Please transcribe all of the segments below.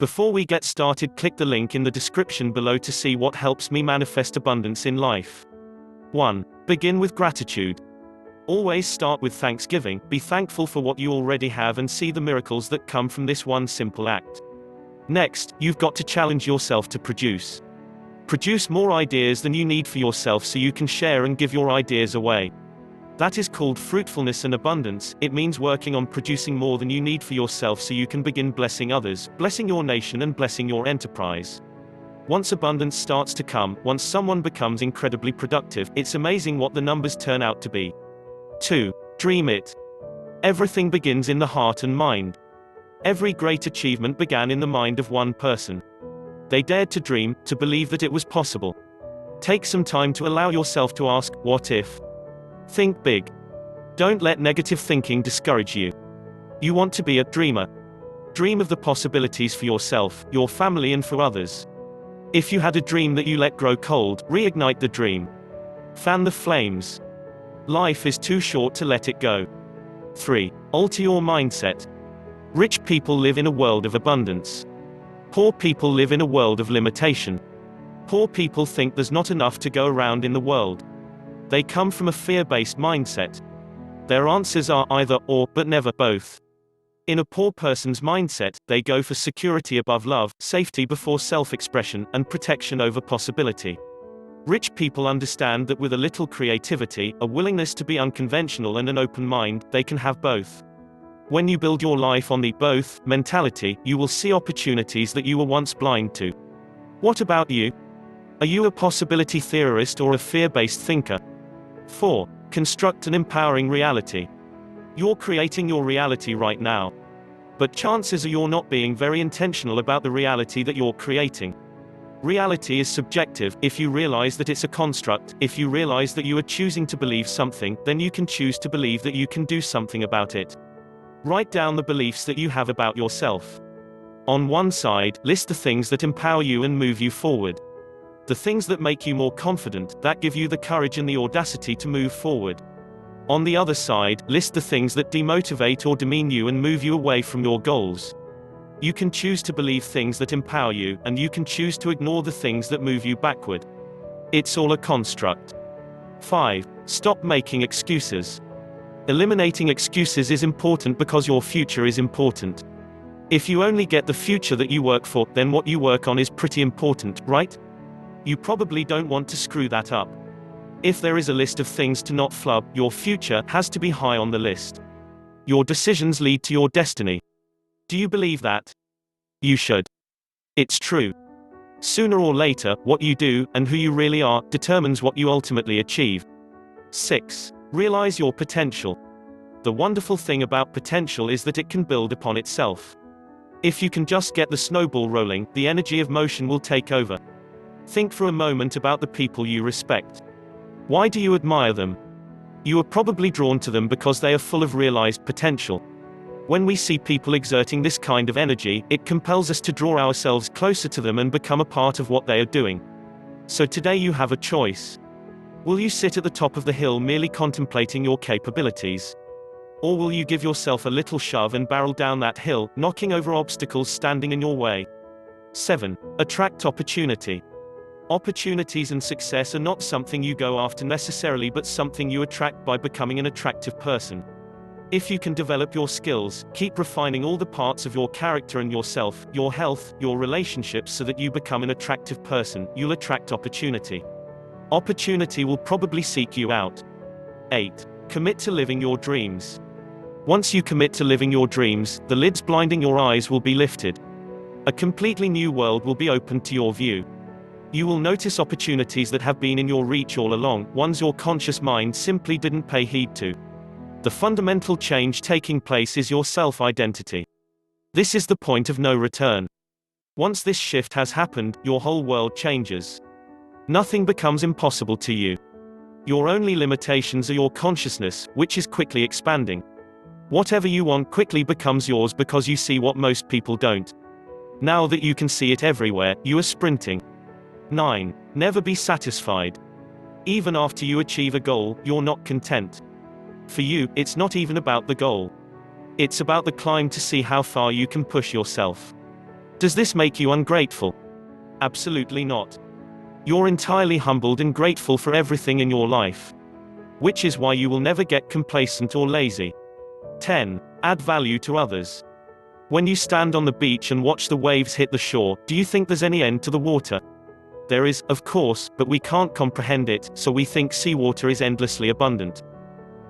Before we get started, click the link in the description below to see what helps me manifest abundance in life. 1. Begin with gratitude. Always start with thanksgiving. Be thankful for what you already have and see the miracles that come from this one simple act. Next, you've got to challenge yourself to produce. Produce more ideas than you need for yourself so you can share and give your ideas away. That is called fruitfulness and abundance. It means working on producing more than you need for yourself so you can begin blessing others, blessing your nation and blessing your enterprise. Once abundance starts to come, once someone becomes incredibly productive, it's amazing what the numbers turn out to be. 2. Dream it. Everything begins in the heart and mind. Every great achievement began in the mind of one person. They dared to dream, to believe that it was possible. Take some time to allow yourself to ask, what if? Think big. Don't let negative thinking discourage you. You want to be a dreamer. Dream of the possibilities for yourself, your family and for others. If you had a dream that you let grow cold, reignite the dream. Fan the flames. Life is too short to let it go. 3. Alter your mindset. Rich people live in a world of abundance. Poor people live in a world of limitation. Poor people think there's not enough to go around in the world. They come from a fear-based mindset. Their answers are either or, but never both. In a poor person's mindset, they go for security above love, safety before self-expression, and protection over possibility. Rich people understand that with a little creativity, a willingness to be unconventional and an open mind, they can have both. When you build your life on the both mentality, you will see opportunities that you were once blind to. What about you? Are you a possibility theorist or a fear-based thinker? 4. Construct an empowering reality. You're creating your reality right now. But chances are you're not being very intentional about the reality that you're creating. Reality is subjective. If you realize that it's a construct, if you realize that you are choosing to believe something, then you can choose to believe that you can do something about it. Write down the beliefs that you have about yourself. On one side, list the things that empower you and move you forward. The things that make you more confident, that give you the courage and the audacity to move forward. On the other side, list the things that demotivate or demean you and move you away from your goals. You can choose to believe things that empower you, and you can choose to ignore the things that move you backward. It's all a construct. 5. Stop making excuses. Eliminating excuses is important because your future is important. If you only get the future that you work for, then what you work on is pretty important, right? You probably don't want to screw that up. If there is a list of things to not flub, your future has to be high on the list. Your decisions lead to your destiny. Do you believe that? You should. It's true. Sooner or later, what you do, and who you really are, determines what you ultimately achieve. 6. Realize your potential. The wonderful thing about potential is that it can build upon itself. If you can just get the snowball rolling, the energy of motion will take over. Think for a moment about the people you respect. Why do you admire them? You are probably drawn to them because they are full of realized potential. When we see people exerting this kind of energy, it compels us to draw ourselves closer to them and become a part of what they are doing. So today you have a choice. Will you sit at the top of the hill merely contemplating your capabilities? Or will you give yourself a little shove and barrel down that hill, knocking over obstacles standing in your way? 7. Attract opportunity. Opportunities and success are not something you go after necessarily, but something you attract by becoming an attractive person. If you can develop your skills, keep refining all the parts of your character and yourself, your health, your relationships so that you become an attractive person, you'll attract opportunity. Opportunity will probably seek you out. 8. Commit to living your dreams. Once you commit to living your dreams, the lids blinding your eyes will be lifted. A completely new world will be opened to your view. You will notice opportunities that have been in your reach all along, ones your conscious mind simply didn't pay heed to. The fundamental change taking place is your self-identity. This is the point of no return. Once this shift has happened, your whole world changes. Nothing becomes impossible to you. Your only limitations are your consciousness, which is quickly expanding. Whatever you want quickly becomes yours because you see what most people don't. Now that you can see it everywhere, you are sprinting. 9. Never be satisfied. Even after you achieve a goal, you're not content. For you, it's not even about the goal. It's about the climb to see how far you can push yourself. Does this make you ungrateful? Absolutely not. You're entirely humbled and grateful for everything in your life. Which is why you will never get complacent or lazy. 10. Add value to others. When you stand on the beach and watch the waves hit the shore, do you think there's any end to the water? There is, of course, but we can't comprehend it, so we think seawater is endlessly abundant.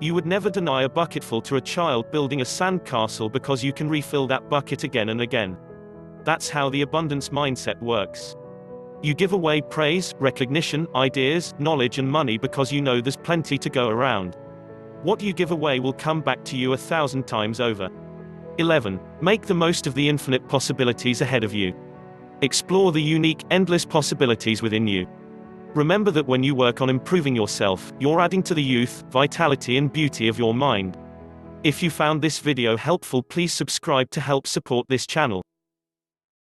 You would never deny a bucketful to a child building a sand castle because you can refill that bucket again and again. That's how the abundance mindset works. You give away praise, recognition, ideas, knowledge and money because you know there's plenty to go around. What you give away will come back to you 1,000 times over. 11. Make the most of the infinite possibilities ahead of you. Explore the unique, endless possibilities within you. Remember that when you work on improving yourself, you're adding to the youth, vitality and beauty of your mind. If you found this video helpful, please subscribe to help support this channel.